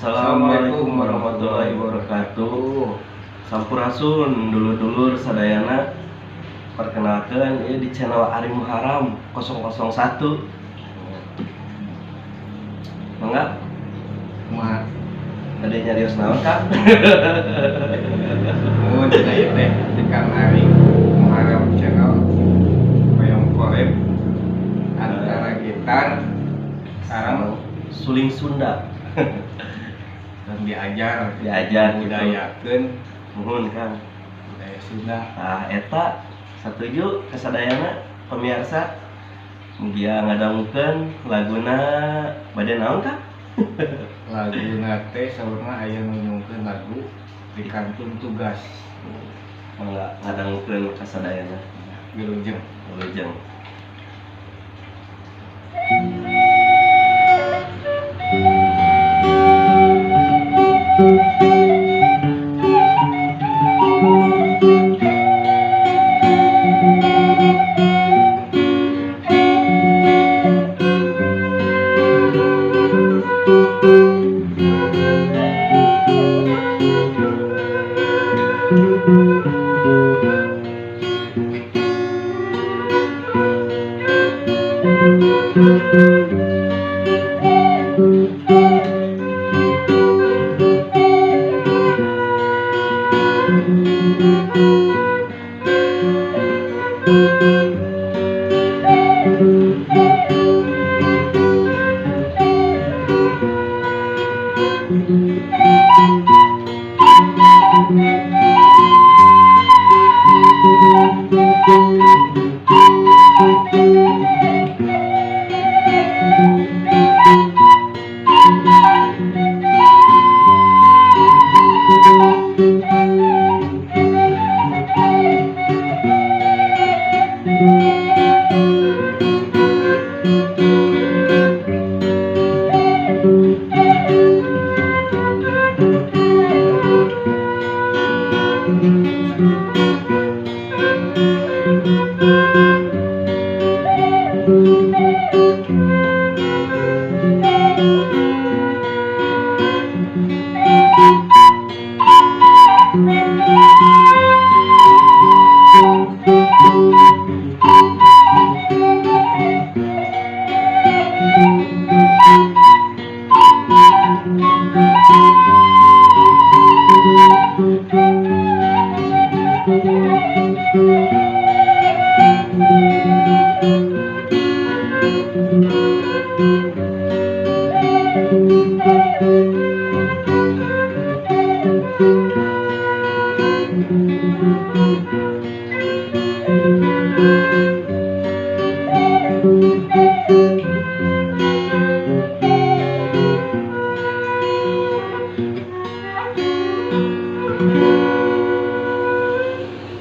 Assalamualaikum warahmatullahi wabarakatuh. Sampurasun dulur-dulur sadayana. Perkenalkan ya di channel Ari Muharam 001. Mangga? Mah, Ada nyarios naon Kang? mau jadi teh tekan Ari Muharam channel Boyong Korep antara gitar sekarang Suling Sunda. dan diajar Diajar gitu. budayakeun Muhun Kang. budaya Sunda. Nah, eta satuju kasadayana pemirsa mugia ngadangkeun laguna bade naon Kang? Lagu nate saurna aya nunjungkeun lagu di kantun tugas Mangga ngadangkeun kasadayana. Wilujeng. Wilujeng.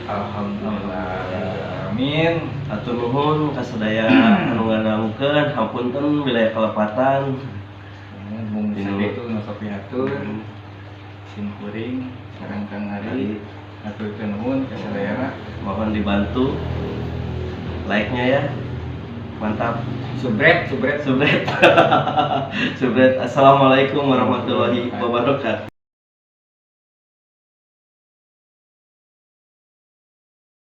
Alhamdulillah. Amin. Atur nuhun kasadaya anu ngadangkeun hapunten wilayah kalepatan. Mung itu nutupi hatur. Sim kuring sareng Kang Ari. Haturkeun nuhun ka sadayana. Mohon dibantu like-nya ya. Mantap. Subret. Subret. Assalamualaikum warahmatullahi wabarakatuh.